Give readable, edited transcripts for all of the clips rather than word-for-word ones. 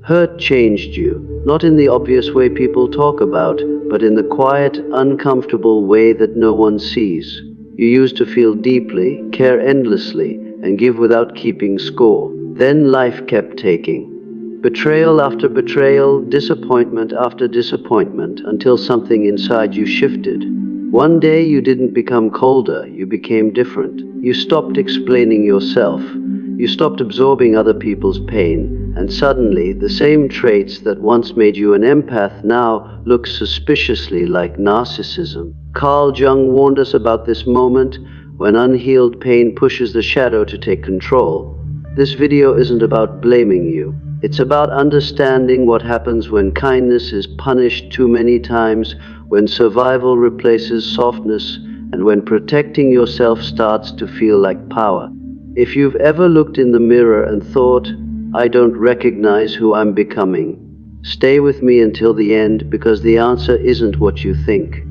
Hurt changed you, not in the obvious way people talk about, but in the quiet, uncomfortable way that no one sees. You used to feel deeply, care endlessly, and give without keeping score. Then life kept taking. Betrayal after betrayal, disappointment after disappointment, until something inside you shifted. One day you didn't become colder, you became different. You stopped explaining yourself. You stopped absorbing other people's pain, and suddenly the same traits that once made you an empath now look suspiciously like narcissism. Carl Jung warned us about this moment when unhealed pain pushes the shadow to take control. This video isn't about blaming you. It's about understanding what happens when kindness is punished too many times, when survival replaces softness, and when protecting yourself starts to feel like power. If you've ever looked in the mirror and thought, "I don't recognize who I'm becoming," stay with me until the end, because the answer isn't what you think.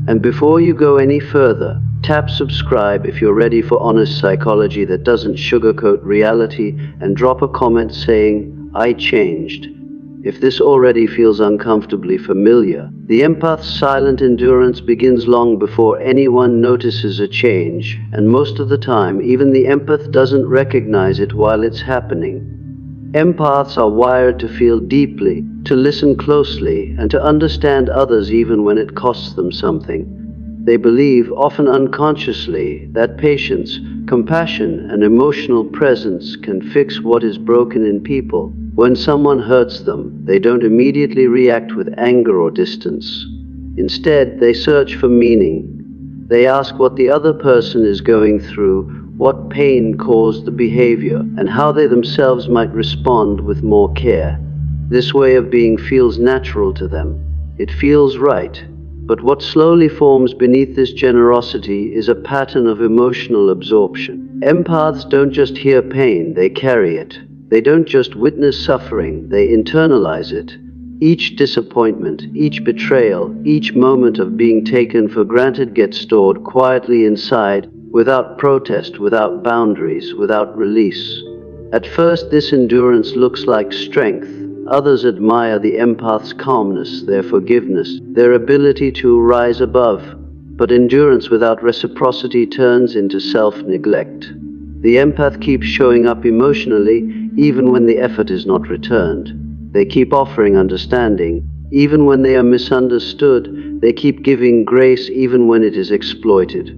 And before you go any further, tap subscribe if you're ready for honest psychology that doesn't sugarcoat reality, and drop a comment saying, "I changed," if this already feels uncomfortably familiar. The empath's silent endurance begins long before anyone notices a change, and most of the time, even the empath doesn't recognize it while it's happening. Empaths are wired to feel deeply, to listen closely, and to understand others even when it costs them something. They believe, often unconsciously, that patience, compassion, and emotional presence can fix what is broken in people. When someone hurts them, they don't immediately react with anger or distance. Instead, they search for meaning. They ask what the other person is going through, what pain caused the behavior, and how they themselves might respond with more care. This way of being feels natural to them. It feels right. But what slowly forms beneath this generosity is a pattern of emotional absorption. Empaths don't just hear pain, they carry it. They don't just witness suffering, they internalize it. Each disappointment, each betrayal, each moment of being taken for granted gets stored quietly inside, without protest, without boundaries, without release. At first, this endurance looks like strength. Others admire the empath's calmness, their forgiveness, their ability to rise above. But endurance without reciprocity turns into self-neglect. The empath keeps showing up emotionally, even when the effort is not returned. They keep offering understanding, even when they are misunderstood. They keep giving grace, even when it is exploited.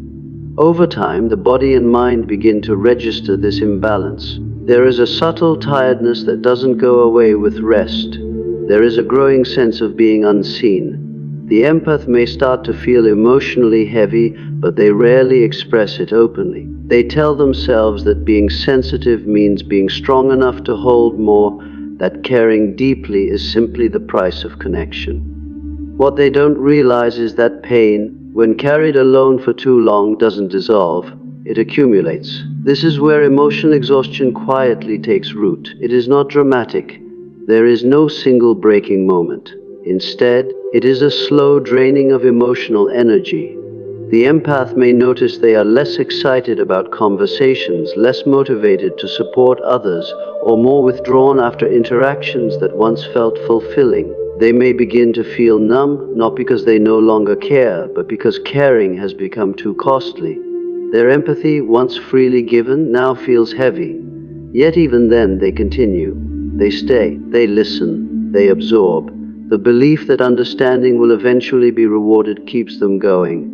Over time, the body and mind begin to register this imbalance. There is a subtle tiredness that doesn't go away with rest. There is a growing sense of being unseen. The empath may start to feel emotionally heavy, but they rarely express it openly. They tell themselves that being sensitive means being strong enough to hold more, that caring deeply is simply the price of connection. What they don't realize is that pain, when carried alone for too long, doesn't dissolve. It accumulates. This is where emotional exhaustion quietly takes root. It is not dramatic. There is no single breaking moment. Instead, it is a slow draining of emotional energy. The empath may notice they are less excited about conversations, less motivated to support others, or more withdrawn after interactions that once felt fulfilling. They may begin to feel numb, not because they no longer care, but because caring has become too costly. Their empathy, once freely given, now feels heavy. Yet even then, they continue. They stay, they listen, they absorb. The belief that understanding will eventually be rewarded keeps them going.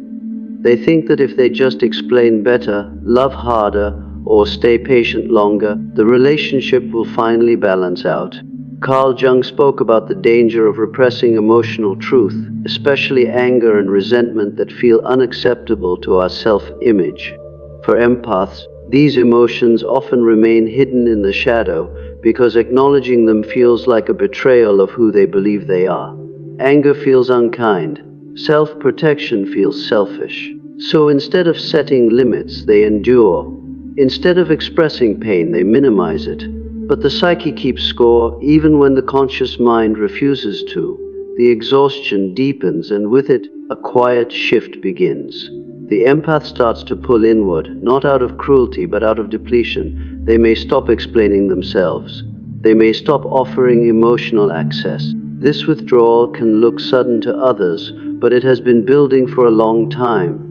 They think that if they just explain better, love harder, or stay patient longer, the relationship will finally balance out. Carl Jung spoke about the danger of repressing emotional truth, especially anger and resentment that feel unacceptable to our self-image. For empaths, these emotions often remain hidden in the shadow because acknowledging them feels like a betrayal of who they believe they are. Anger feels unkind. Self-protection feels selfish. So instead of setting limits, they endure. Instead of expressing pain, they minimize it. But the psyche keeps score even when the conscious mind refuses to. The exhaustion deepens, and with it, a quiet shift begins. The empath starts to pull inward, not out of cruelty, but out of depletion. They may stop explaining themselves. They may stop offering emotional access. This withdrawal can look sudden to others, but it has been building for a long time.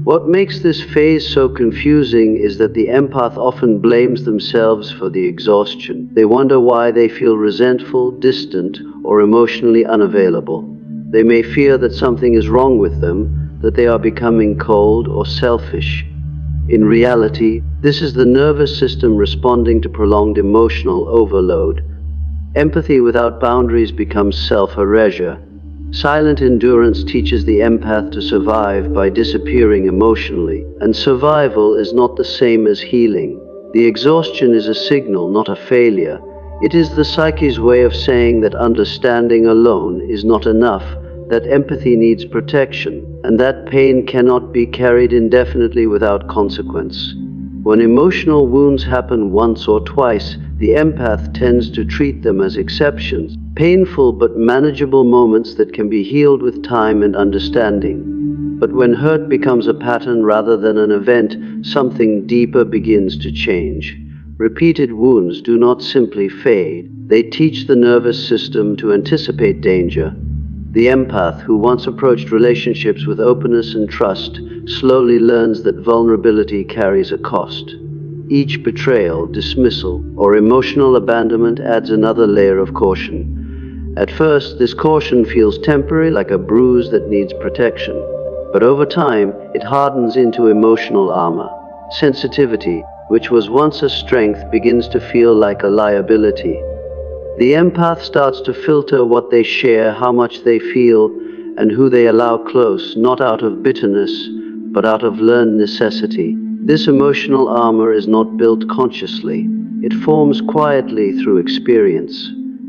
What makes this phase so confusing is that the empath often blames themselves for the exhaustion. They wonder why they feel resentful, distant, or emotionally unavailable. They may fear that something is wrong with them, that they are becoming cold or selfish. In reality, this is the nervous system responding to prolonged emotional overload. Empathy without boundaries becomes self-erasure. Silent endurance teaches the empath to survive by disappearing emotionally, and survival is not the same as healing. The exhaustion is a signal, not a failure. It is the psyche's way of saying that understanding alone is not enough, that empathy needs protection, and that pain cannot be carried indefinitely without consequence. When emotional wounds happen once or twice, the empath tends to treat them as exceptions, painful but manageable moments that can be healed with time and understanding. But when hurt becomes a pattern rather than an event, something deeper begins to change. Repeated wounds do not simply fade, they teach the nervous system to anticipate danger. The empath, who once approached relationships with openness and trust, slowly learns that vulnerability carries a cost. Each betrayal, dismissal, or emotional abandonment adds another layer of caution. At first, this caution feels temporary, like a bruise that needs protection. But over time, it hardens into emotional armor. Sensitivity, which was once a strength, begins to feel like a liability. The empath starts to filter what they share, how much they feel, and who they allow close, not out of bitterness, but out of learned necessity. This emotional armor is not built consciously. It forms quietly through experience.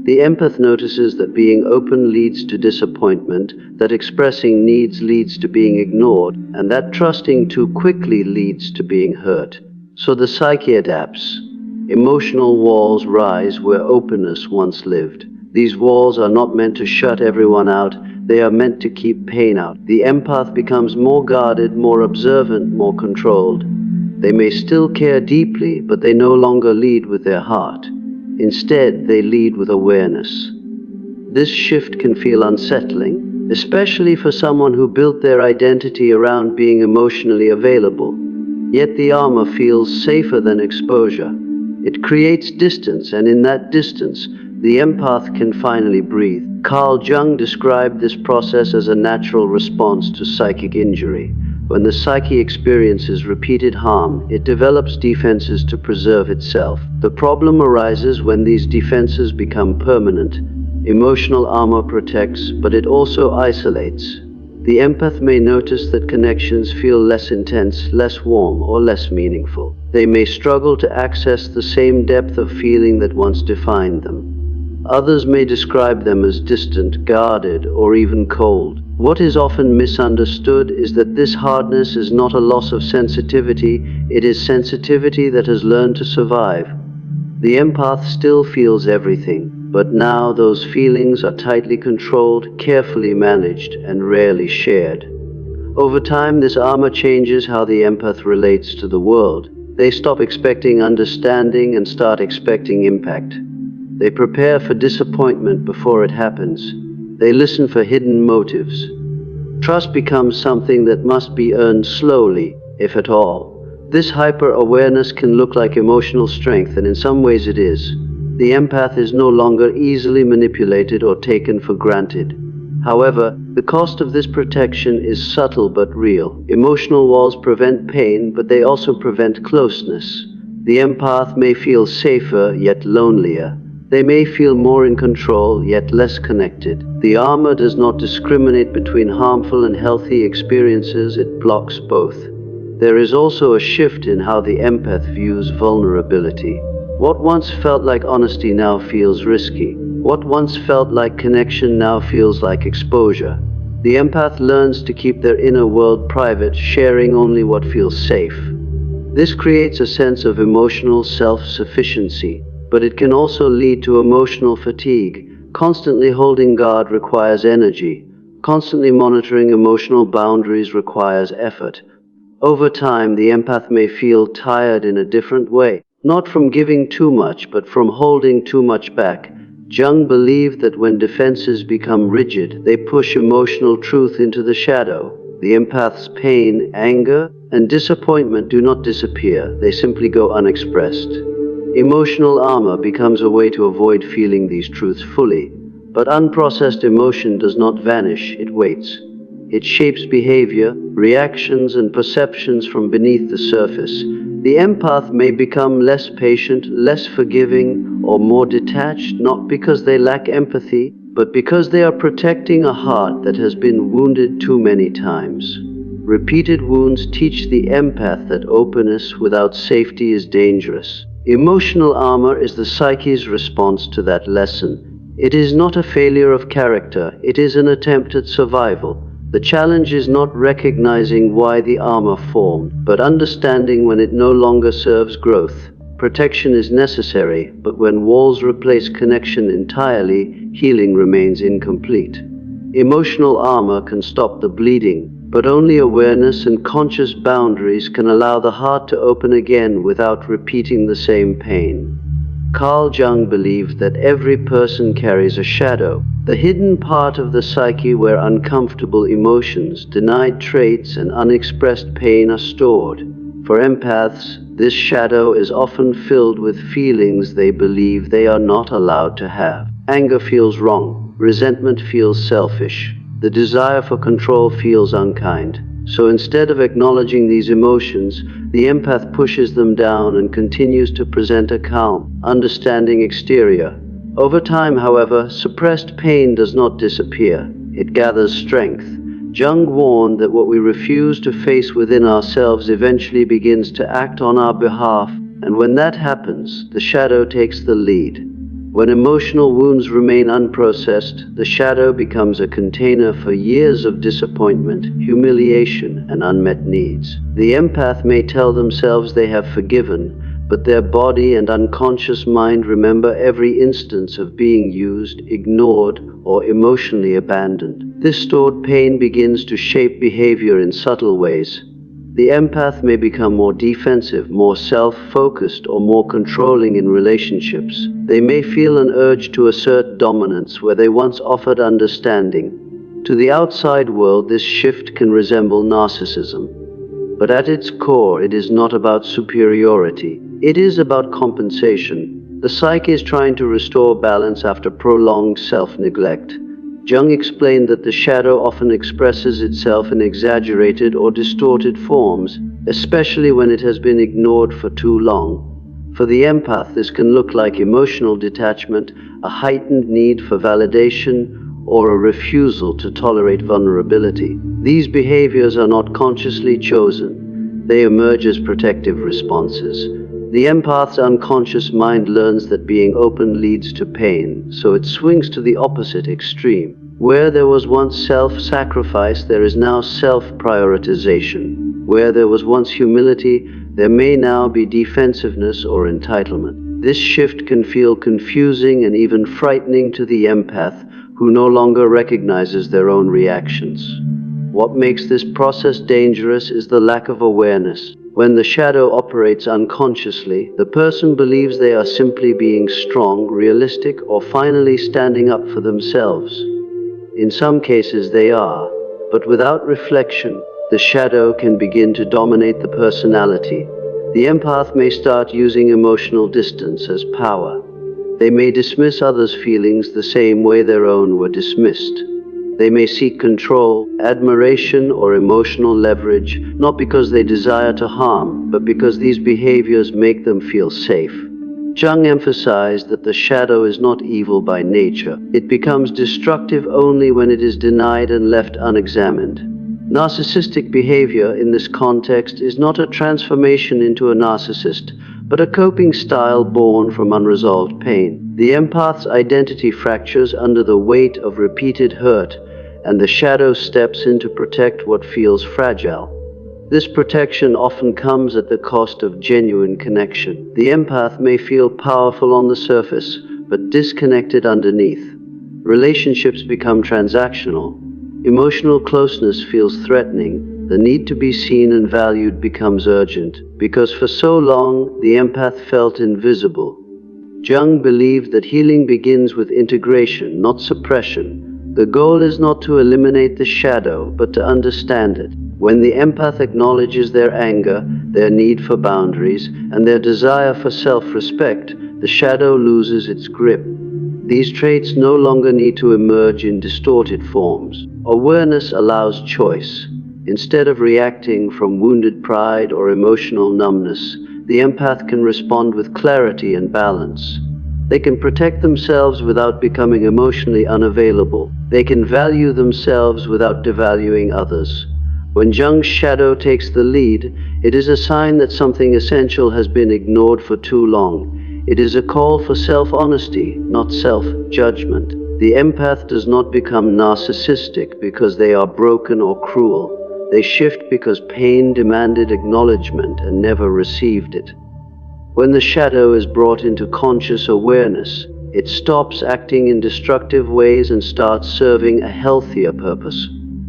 The empath notices that being open leads to disappointment, that expressing needs leads to being ignored, and that trusting too quickly leads to being hurt. So the psyche adapts. Emotional walls rise where openness once lived. These walls are not meant to shut everyone out, they are meant to keep pain out. The empath becomes more guarded, more observant, more controlled. They may still care deeply, but they no longer lead with their heart. Instead, they lead with awareness. This shift can feel unsettling, especially for someone who built their identity around being emotionally available. Yet the armor feels safer than exposure. It creates distance, and in that distance, the empath can finally breathe. Carl Jung described this process as a natural response to psychic injury. When the psyche experiences repeated harm, it develops defenses to preserve itself. The problem arises when these defenses become permanent. Emotional armor protects, but it also isolates. The empath may notice that connections feel less intense, less warm, or less meaningful. They may struggle to access the same depth of feeling that once defined them. Others may describe them as distant, guarded, or even cold. What is often misunderstood is that this hardness is not a loss of sensitivity, it is sensitivity that has learned to survive. The empath still feels everything, but now those feelings are tightly controlled, carefully managed, and rarely shared. Over time, this armor changes how the empath relates to the world. They stop expecting understanding and start expecting impact. They prepare for disappointment before it happens. They listen for hidden motives. Trust becomes something that must be earned slowly, if at all. This hyper-awareness can look like emotional strength, and in some ways it is. The empath is no longer easily manipulated or taken for granted. However, the cost of this protection is subtle but real. Emotional walls prevent pain, but they also prevent closeness. The empath may feel safer, yet lonelier. They may feel more in control, yet less connected. The armor does not discriminate between harmful and healthy experiences, it blocks both. There is also a shift in how the empath views vulnerability. What once felt like honesty now feels risky. What once felt like connection now feels like exposure. The empath learns to keep their inner world private, sharing only what feels safe. This creates a sense of emotional self-sufficiency, but it can also lead to emotional fatigue. Constantly holding guard requires energy. Constantly monitoring emotional boundaries requires effort. Over time, the empath may feel tired in a different way, not from giving too much, but from holding too much back. Jung believed that when defenses become rigid, they push emotional truth into the shadow. The empath's pain, anger, and disappointment do not disappear, they simply go unexpressed. Emotional armor becomes a way to avoid feeling these truths fully, but unprocessed emotion does not vanish, it waits. It shapes behavior, reactions, and perceptions from beneath the surface. The empath may become less patient, less forgiving, or more detached, not because they lack empathy, but because they are protecting a heart that has been wounded too many times. Repeated wounds teach the empath that openness without safety is dangerous. Emotional armor is the psyche's response to that lesson. It is not a failure of character, it is an attempt at survival. The challenge is not recognizing why the armor formed, but understanding when it no longer serves growth. Protection is necessary, but when walls replace connection entirely, healing remains incomplete. Emotional armor can stop the bleeding, but only awareness and conscious boundaries can allow the heart to open again without repeating the same pain. Carl Jung believed that every person carries a shadow, the hidden part of the psyche where uncomfortable emotions, denied traits, and unexpressed pain are stored. For empaths, this shadow is often filled with feelings they believe they are not allowed to have. Anger feels wrong, resentment feels selfish, the desire for control feels unkind. So instead of acknowledging these emotions, the empath pushes them down and continues to present a calm, understanding exterior. Over time, however, suppressed pain does not disappear. It gathers strength. Jung warned that what we refuse to face within ourselves eventually begins to act on our behalf, and when that happens, the shadow takes the lead. When emotional wounds remain unprocessed, the shadow becomes a container for years of disappointment, humiliation, and unmet needs. The empath may tell themselves they have forgiven, but their body and unconscious mind remember every instance of being used, ignored, or emotionally abandoned. This stored pain begins to shape behavior in subtle ways. The empath may become more defensive, more self-focused, or more controlling in relationships. They may feel an urge to assert dominance where they once offered understanding. To the outside world, this shift can resemble narcissism. But at its core, it is not about superiority. It is about compensation. The psyche is trying to restore balance after prolonged self-neglect. Jung explained that the shadow often expresses itself in exaggerated or distorted forms, especially when it has been ignored for too long. For the empath, this can look like emotional detachment, a heightened need for validation, or a refusal to tolerate vulnerability. These behaviors are not consciously chosen. They emerge as protective responses. The empath's unconscious mind learns that being open leads to pain, so it swings to the opposite extreme. Where there was once self-sacrifice, there is now self-prioritization. Where there was once humility, there may now be defensiveness or entitlement. This shift can feel confusing and even frightening to the empath, who no longer recognizes their own reactions. What makes this process dangerous is the lack of awareness. When the shadow operates unconsciously, the person believes they are simply being strong, realistic, or finally standing up for themselves. In some cases they are, but without reflection, the shadow can begin to dominate the personality. The empath may start using emotional distance as power. They may dismiss others' feelings the same way their own were dismissed. They may seek control, admiration, or emotional leverage, not because they desire to harm, but because these behaviors make them feel safe. Jung emphasized that the shadow is not evil by nature. It becomes destructive only when it is denied and left unexamined. Narcissistic behavior in this context is not a transformation into a narcissist, but a coping style born from unresolved pain. The empath's identity fractures under the weight of repeated hurt, and the shadow steps in to protect what feels fragile. This protection often comes at the cost of genuine connection. The empath may feel powerful on the surface, but disconnected underneath. Relationships become transactional. Emotional closeness feels threatening, the need to be seen and valued becomes urgent, because for so long the empath felt invisible. Jung believed that healing begins with integration, not suppression. The goal is not to eliminate the shadow, but to understand it. When the empath acknowledges their anger, their need for boundaries, and their desire for self-respect, the shadow loses its grip. These traits no longer need to emerge in distorted forms. Awareness allows choice. Instead of reacting from wounded pride or emotional numbness, the empath can respond with clarity and balance. They can protect themselves without becoming emotionally unavailable. They can value themselves without devaluing others. When Jung's shadow takes the lead, it is a sign that something essential has been ignored for too long. It is a call for self-honesty, not self-judgment. The empath does not become narcissistic because they are broken or cruel. They shift because pain demanded acknowledgement and never received it. When the shadow is brought into conscious awareness, it stops acting in destructive ways and starts serving a healthier purpose.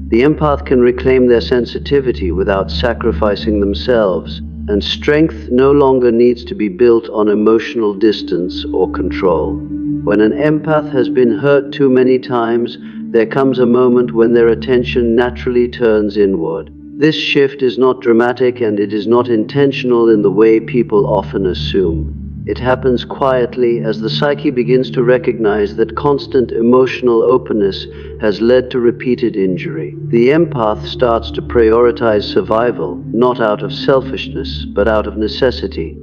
The empath can reclaim their sensitivity without sacrificing themselves, and strength no longer needs to be built on emotional distance or control. When an empath has been hurt too many times, there comes a moment when their attention naturally turns inward. This shift is not dramatic, and it is not intentional in the way people often assume. It happens quietly as the psyche begins to recognize that constant emotional openness has led to repeated injury. The empath starts to prioritize survival, not out of selfishness, but out of necessity.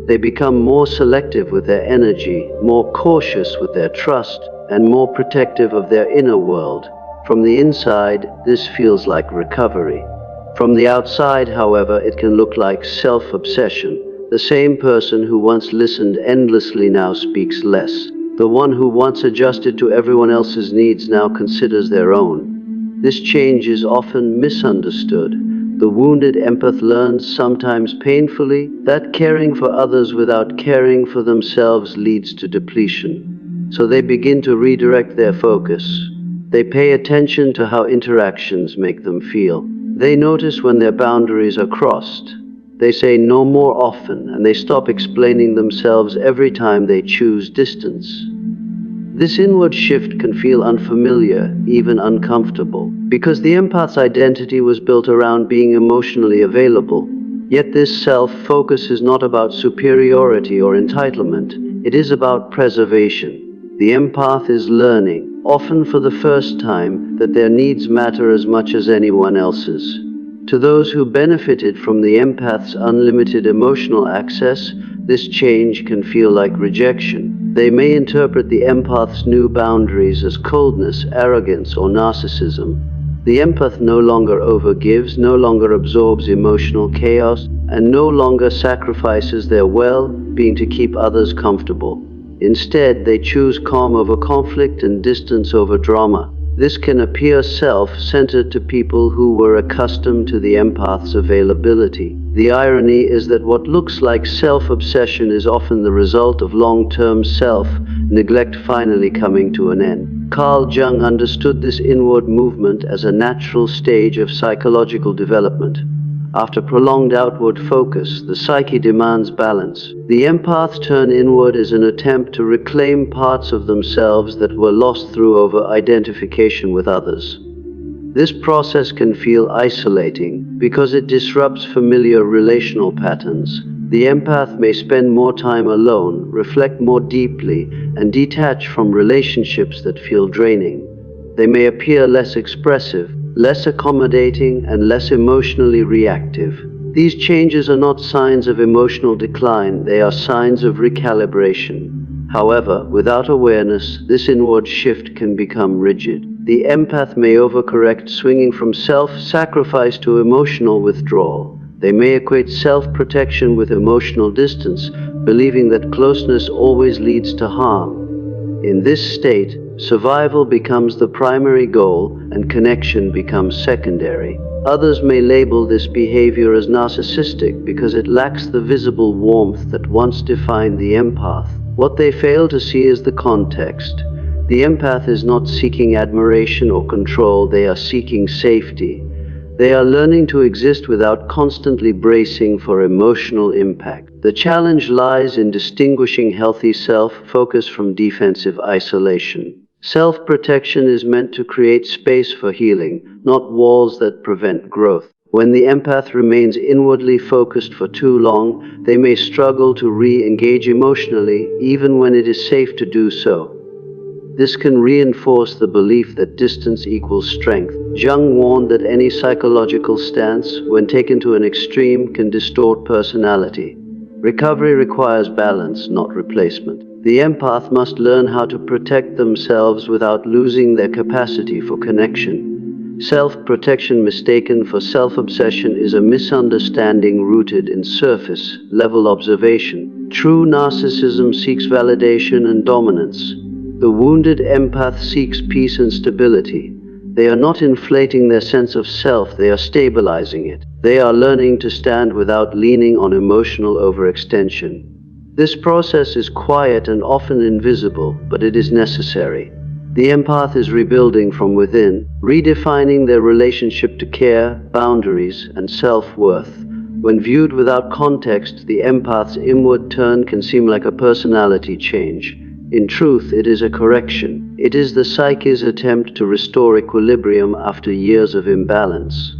They become more selective with their energy, more cautious with their trust, and more protective of their inner world. From the inside, this feels like recovery. From the outside, however, it can look like self-obsession. The same person who once listened endlessly now speaks less. The one who once adjusted to everyone else's needs now considers their own. This change is often misunderstood. The wounded empath learns, sometimes painfully, that caring for others without caring for themselves leads to depletion. So they begin to redirect their focus. They pay attention to how interactions make them feel. They notice when their boundaries are crossed. They say no more often, and they stop explaining themselves every time they choose distance. This inward shift can feel unfamiliar, even uncomfortable, because the empath's identity was built around being emotionally available. Yet this self-focus is not about superiority or entitlement. It is about preservation. The empath is learning, often for the first time, that their needs matter as much as anyone else's. To those who benefited from the empath's unlimited emotional access, this change can feel like rejection. They may interpret the empath's new boundaries as coldness, arrogance, or narcissism. The empath no longer overgives, no longer absorbs emotional chaos, and no longer sacrifices their well-being to keep others comfortable. Instead, they choose calm over conflict and distance over drama. This can appear self-centered to people who were accustomed to the empath's availability. The irony is that what looks like self-obsession is often the result of long-term self-neglect finally coming to an end. Carl Jung understood this inward movement as a natural stage of psychological development. After prolonged outward focus, the psyche demands balance. The empath's turn inward is an attempt to reclaim parts of themselves that were lost through over-identification with others. This process can feel isolating because it disrupts familiar relational patterns. The empath may spend more time alone, reflect more deeply, and detach from relationships that feel draining. They may appear less expressive, less accommodating, and less emotionally reactive. These changes are not signs of emotional decline, they are signs of recalibration. However, without awareness, this inward shift can become rigid. The empath may overcorrect, swinging from self-sacrifice to emotional withdrawal. They may equate self-protection with emotional distance, believing that closeness always leads to harm. In this state, survival becomes the primary goal and connection becomes secondary. Others may label this behavior as narcissistic because it lacks the visible warmth that once defined the empath. What they fail to see is the context. The empath is not seeking admiration or control, they are seeking safety. They are learning to exist without constantly bracing for emotional impact. The challenge lies in distinguishing healthy self-focus from defensive isolation. Self-protection is meant to create space for healing, not walls that prevent growth. When the empath remains inwardly focused for too long, they may struggle to re-engage emotionally, even when it is safe to do so. This can reinforce the belief that distance equals strength. Jung warned that any psychological stance, when taken to an extreme, can distort personality. Recovery requires balance, not replacement. The empath must learn how to protect themselves without losing their capacity for connection. Self-protection mistaken for self-obsession is a misunderstanding rooted in surface-level observation. True narcissism seeks validation and dominance. The wounded empath seeks peace and stability. They are not inflating their sense of self, they are stabilizing it. They are learning to stand without leaning on emotional overextension. This process is quiet and often invisible, but it is necessary. The empath is rebuilding from within, redefining their relationship to care, boundaries, and self-worth. When viewed without context, the empath's inward turn can seem like a personality change. In truth, it is a correction. It is the psyche's attempt to restore equilibrium after years of imbalance.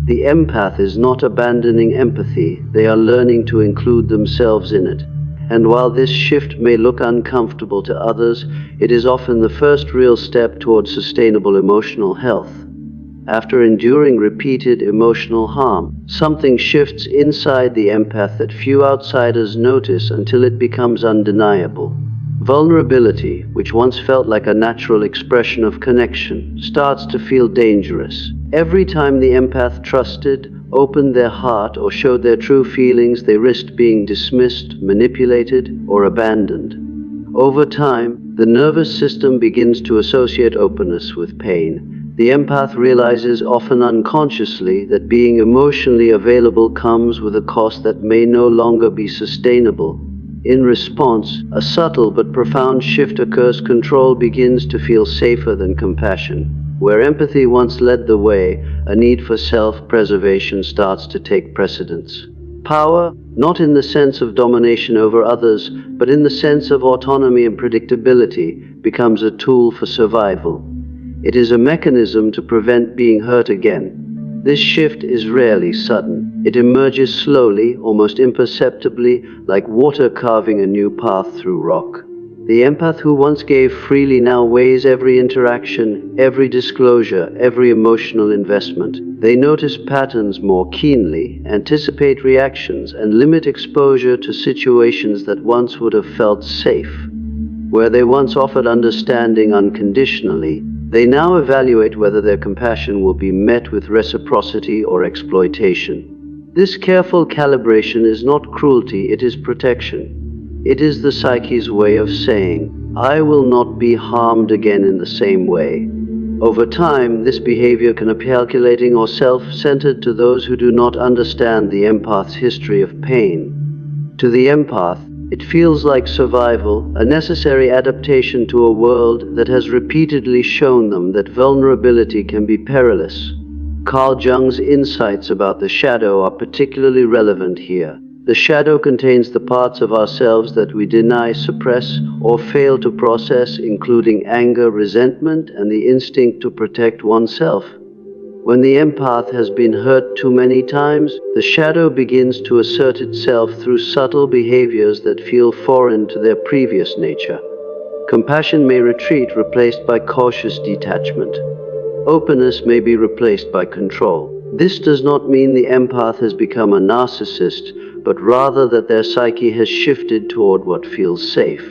The empath is not abandoning empathy, they are learning to include themselves in it. And while this shift may look uncomfortable to others, it is often the first real step towards sustainable emotional health. After enduring repeated emotional harm, something shifts inside the empath that few outsiders notice until it becomes undeniable. Vulnerability, which once felt like a natural expression of connection, starts to feel dangerous. Every time the empath trusted, opened their heart, or showed their true feelings, they risked being dismissed, manipulated, or abandoned. Over time, the nervous system begins to associate openness with pain. The empath realizes, often unconsciously, that being emotionally available comes with a cost that may no longer be sustainable. In response, a subtle but profound shift occurs. Control begins to feel safer than compassion. Where empathy once led the way, a need for self-preservation starts to take precedence. Power, not in the sense of domination over others, but in the sense of autonomy and predictability, becomes a tool for survival. It is a mechanism to prevent being hurt again. This shift is rarely sudden. It emerges slowly, almost imperceptibly, like water carving a new path through rock. The empath who once gave freely now weighs every interaction, every disclosure, every emotional investment. They notice patterns more keenly, anticipate reactions, and limit exposure to situations that once would have felt safe. Where they once offered understanding unconditionally, they now evaluate whether their compassion will be met with reciprocity or exploitation. This careful calibration is not cruelty, it is protection. It is the psyche's way of saying, I will not be harmed again in the same way. Over time, this behavior can appear calculating or self-centered to those who do not understand the empath's history of pain. To the empath, it feels like survival, a necessary adaptation to a world that has repeatedly shown them that vulnerability can be perilous. Carl Jung's insights about the shadow are particularly relevant here. The shadow contains the parts of ourselves that we deny, suppress, or fail to process, including anger, resentment, and the instinct to protect oneself. When the empath has been hurt too many times, the shadow begins to assert itself through subtle behaviors that feel foreign to their previous nature. Compassion may retreat, replaced by cautious detachment. Openness may be replaced by control. This does not mean the empath has become a narcissist, but rather that their psyche has shifted toward what feels safe.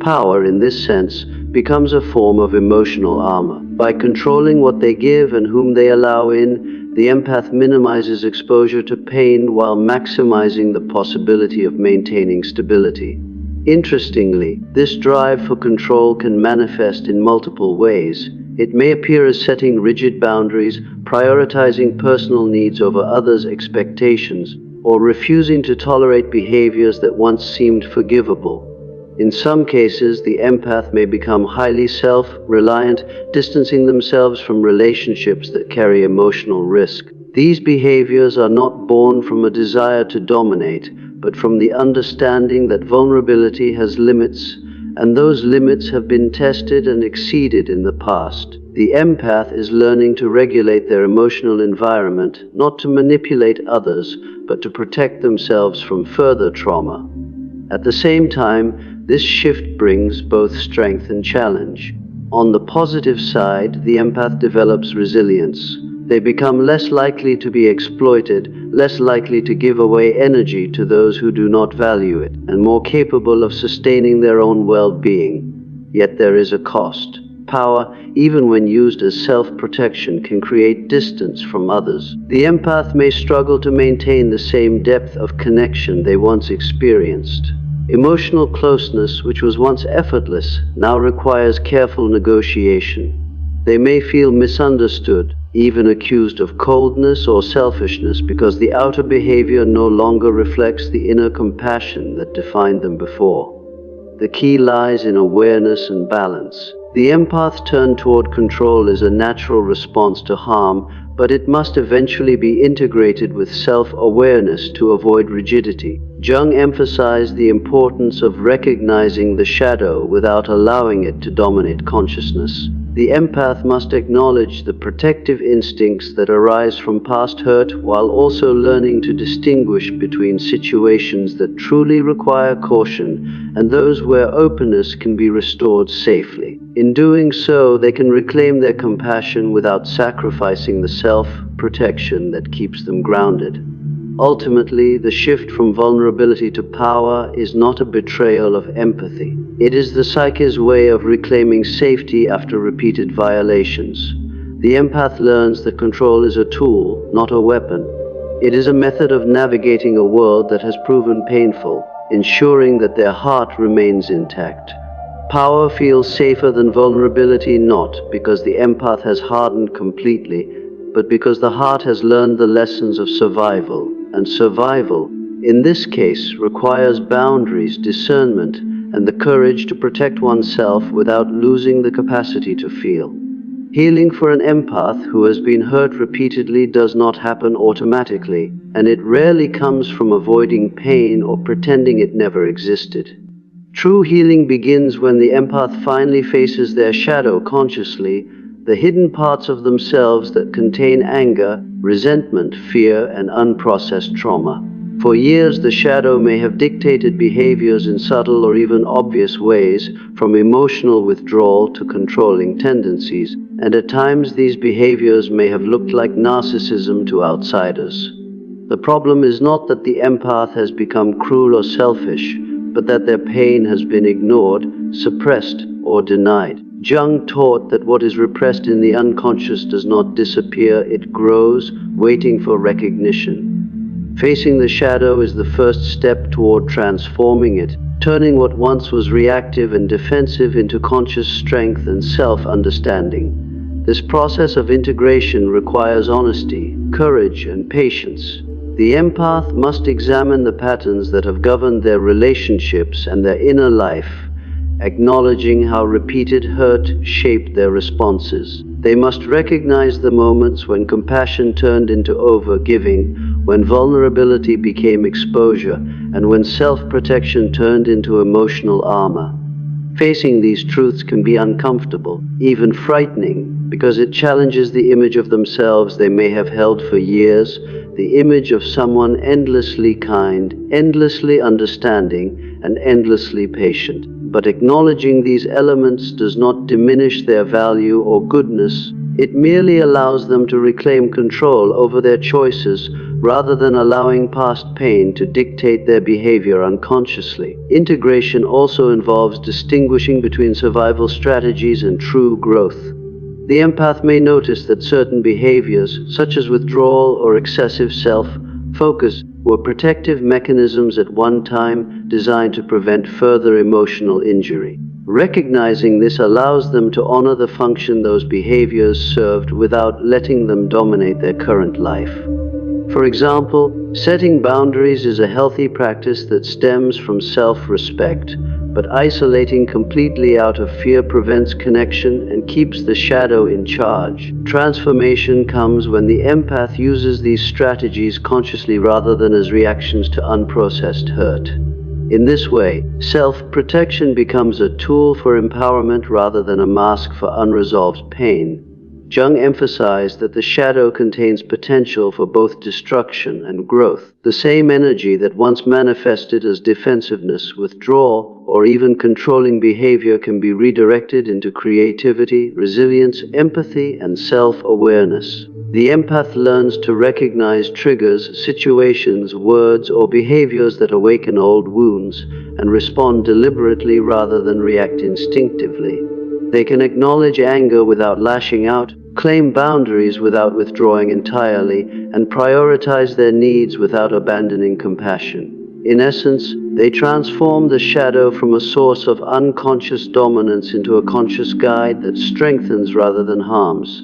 Power, in this sense, becomes a form of emotional armor. By controlling what they give and whom they allow in, the empath minimizes exposure to pain while maximizing the possibility of maintaining stability. Interestingly, this drive for control can manifest in multiple ways. It may appear as setting rigid boundaries, prioritizing personal needs over others' expectations, or refusing to tolerate behaviors that once seemed forgivable. In some cases, the empath may become highly self-reliant, distancing themselves from relationships that carry emotional risk. These behaviors are not born from a desire to dominate, but from the understanding that vulnerability has limits, and those limits have been tested and exceeded in the past. The empath is learning to regulate their emotional environment, not to manipulate others, but to protect themselves from further trauma. At the same time, this shift brings both strength and challenge. On the positive side, the empath develops resilience. They become less likely to be exploited, less likely to give away energy to those who do not value it, and more capable of sustaining their own well-being. Yet there is a cost. Power, even when used as self-protection, can create distance from others. The empath may struggle to maintain the same depth of connection they once experienced. Emotional closeness, which was once effortless, now requires careful negotiation. They may feel misunderstood, even accused of coldness or selfishness because the outer behavior no longer reflects the inner compassion that defined them before. The key lies in awareness and balance. The empath's turn toward control is a natural response to harm, but it must eventually be integrated with self-awareness to avoid rigidity. Jung emphasized the importance of recognizing the shadow without allowing it to dominate consciousness. The empath must acknowledge the protective instincts that arise from past hurt while also learning to distinguish between situations that truly require caution and those where openness can be restored safely. In doing so, they can reclaim their compassion without sacrificing the self-protection that keeps them grounded. Ultimately, the shift from vulnerability to power is not a betrayal of empathy. It is the psyche's way of reclaiming safety after repeated violations. The empath learns that control is a tool, not a weapon. It is a method of navigating a world that has proven painful, ensuring that their heart remains intact. Power feels safer than vulnerability, not because the empath has hardened completely, but because the heart has learned the lessons of survival. And survival, in this case, requires boundaries, discernment, and the courage to protect oneself without losing the capacity to feel. Healing for an empath who has been hurt repeatedly does not happen automatically, and it rarely comes from avoiding pain or pretending it never existed. True healing begins when the empath finally faces their shadow consciously, the hidden parts of themselves that contain anger, resentment, fear, and unprocessed trauma. For years, the shadow may have dictated behaviors in subtle or even obvious ways, from emotional withdrawal to controlling tendencies, and at times these behaviors may have looked like narcissism to outsiders. The problem is not that the empath has become cruel or selfish, but that their pain has been ignored, suppressed, or denied. Jung taught that what is repressed in the unconscious does not disappear, it grows, waiting for recognition. Facing the shadow is the first step toward transforming it, turning what once was reactive and defensive into conscious strength and self-understanding. This process of integration requires honesty, courage, and patience. The empath must examine the patterns that have governed their relationships and their inner life, acknowledging how repeated hurt shaped their responses. They must recognize the moments when compassion turned into over-giving, when vulnerability became exposure, and when self-protection turned into emotional armor. Facing these truths can be uncomfortable, even frightening, because it challenges the image of themselves they may have held for years, the image of someone endlessly kind, endlessly understanding, and endlessly patient. But acknowledging these elements does not diminish their value or goodness. It merely allows them to reclaim control over their choices rather than allowing past pain to dictate their behavior unconsciously. Integration also involves distinguishing between survival strategies and true growth. The empath may notice that certain behaviors, such as withdrawal or excessive self-focus, were protective mechanisms at one time designed to prevent further emotional injury. Recognizing this allows them to honor the function those behaviors served without letting them dominate their current life. For example, setting boundaries is a healthy practice that stems from self-respect, but isolating completely out of fear prevents connection and keeps the shadow in charge. Transformation comes when the empath uses these strategies consciously rather than as reactions to unprocessed hurt. In this way, self-protection becomes a tool for empowerment rather than a mask for unresolved pain. Jung emphasized that the shadow contains potential for both destruction and growth. The same energy that once manifested as defensiveness, withdrawal, or even controlling behavior can be redirected into creativity, resilience, empathy, and self-awareness. The empath learns to recognize triggers, situations, words, or behaviors that awaken old wounds and respond deliberately rather than react instinctively. They can acknowledge anger without lashing out, claim boundaries without withdrawing entirely, and prioritize their needs without abandoning compassion. In essence, they transform the shadow from a source of unconscious dominance into a conscious guide that strengthens rather than harms.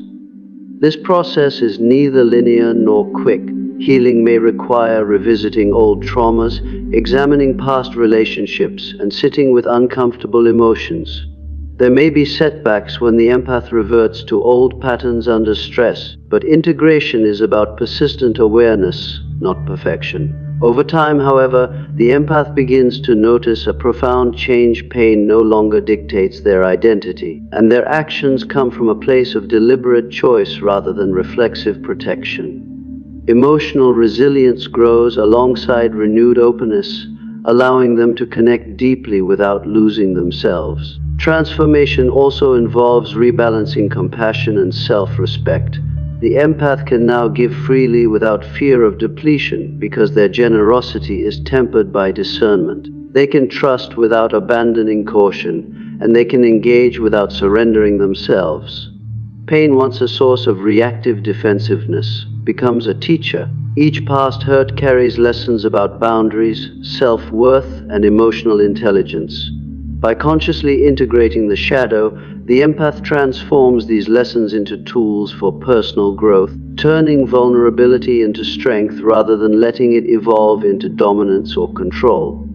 This process is neither linear nor quick. Healing may require revisiting old traumas, examining past relationships, and sitting with uncomfortable emotions. There may be setbacks when the empath reverts to old patterns under stress, but integration is about persistent awareness, not perfection. Over time, however, the empath begins to notice a profound change. Pain no longer dictates their identity, and their actions come from a place of deliberate choice rather than reflexive protection. Emotional resilience grows alongside renewed openness, allowing them to connect deeply without losing themselves. Transformation also involves rebalancing compassion and self-respect. The empath can now give freely without fear of depletion because their generosity is tempered by discernment. They can trust without abandoning caution, and they can engage without surrendering themselves. Pain, once a source of reactive defensiveness, becomes a teacher. Each past hurt carries lessons about boundaries, self-worth, and emotional intelligence. By consciously integrating the shadow, the empath transforms these lessons into tools for personal growth, turning vulnerability into strength rather than letting it evolve into dominance or control.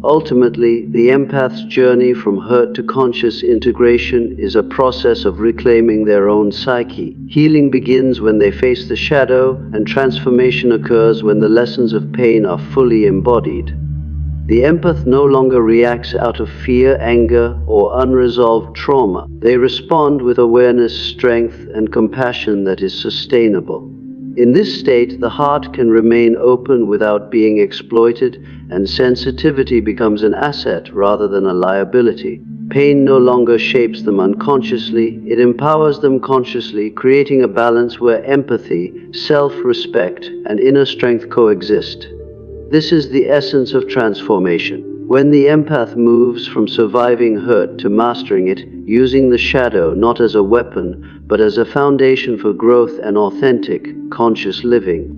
Ultimately, the empath's journey from hurt to conscious integration is a process of reclaiming their own psyche. Healing begins when they face the shadow, and transformation occurs when the lessons of pain are fully embodied. The empath no longer reacts out of fear, anger, or unresolved trauma. They respond with awareness, strength, and compassion that is sustainable. In this state, the heart can remain open without being exploited, and sensitivity becomes an asset rather than a liability. Pain no longer shapes them unconsciously, it empowers them consciously, creating a balance where empathy, self-respect, and inner strength coexist. This is the essence of transformation. When the empath moves from surviving hurt to mastering it, using the shadow not as a weapon, but as a foundation for growth and authentic, conscious living.